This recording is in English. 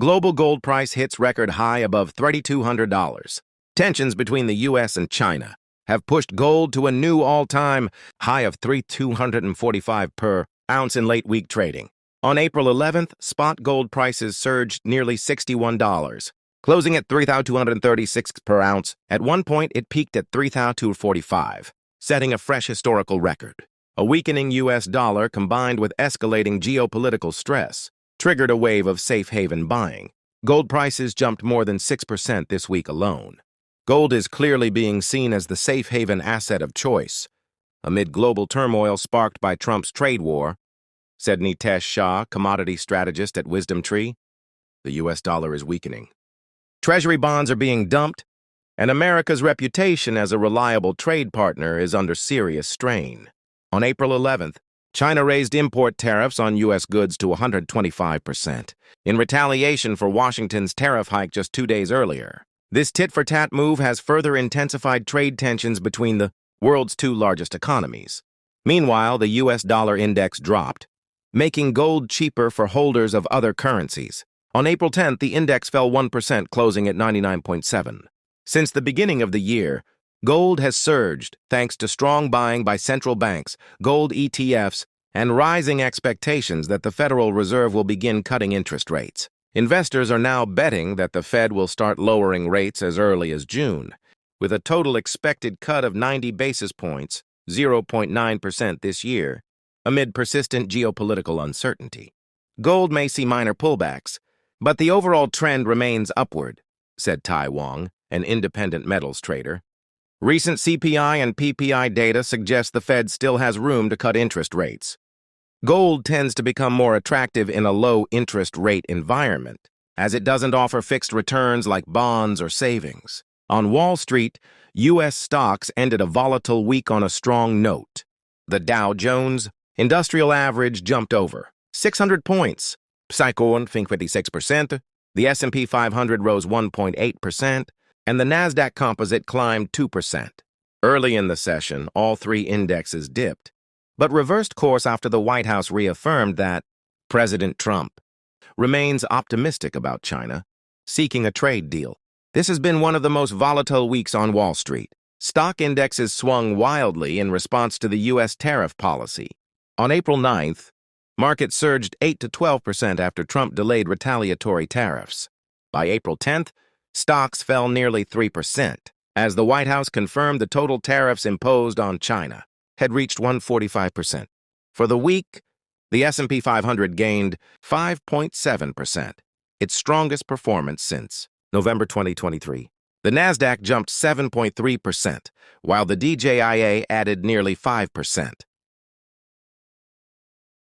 Global gold price hits record high above $3,200. Tensions between the U.S. and China have pushed gold to a new all-time high of $3,245 per ounce in late-week trading. On April 11th, spot gold prices surged nearly $61, closing at $3,236 per ounce. At one point, it peaked at $3,245, setting a fresh historical record. A weakening U.S. dollar combined with escalating geopolitical stress triggered a wave of safe haven buying. Gold prices jumped more than 6% this week alone. Gold is clearly being seen as the safe haven asset of choice amid global turmoil sparked by Trump's trade war, said Nitesh Shah, commodity strategist at WisdomTree. The U.S. dollar is weakening. Treasury bonds are being dumped, and America's reputation as a reliable trade partner is under serious strain. On April 11th, China raised import tariffs on U.S. goods to 125%, in retaliation for Washington's tariff hike just 2 days earlier. This tit-for-tat move has further intensified trade tensions between the world's two largest economies. Meanwhile, the U.S. dollar index dropped, making gold cheaper for holders of other currencies. On April 10th, the index fell 1%, closing at 99.7. Since the beginning of the year, gold has surged thanks to strong buying by central banks, gold ETFs, and rising expectations that the Federal Reserve will begin cutting interest rates. Investors are now betting that the Fed will start lowering rates as early as June, with a total expected cut of 90 basis points, 0.9% this year, amid persistent geopolitical uncertainty. Gold may see minor pullbacks, but the overall trend remains upward, said Tai Wong, an independent metals trader. Recent CPI and PPI data suggest the Fed still has room to cut interest rates. Gold tends to become more attractive in a low-interest rate environment, as it doesn't offer fixed returns like bonds or savings. On Wall Street, U.S. stocks ended a volatile week on a strong note. The Dow Jones Industrial Average jumped over 600 points, Psychon 56%, the S&P 500 rose 1.8%, and the Nasdaq Composite climbed 2%. Early in the session, all three indexes dipped, but reversed course after the White House reaffirmed that President Trump remains optimistic about China, seeking a trade deal. This has been one of the most volatile weeks on Wall Street. Stock indexes swung wildly in response to the U.S. tariff policy. On April 9th, markets surged 8 to 12% after Trump delayed retaliatory tariffs. By April 10th, stocks fell nearly 3%, as the White House confirmed the total tariffs imposed on China had reached 145%. For the week, the S&P 500 gained 5.7%, its strongest performance since November 2023. The Nasdaq jumped 7.3%, while the DJIA added nearly 5%.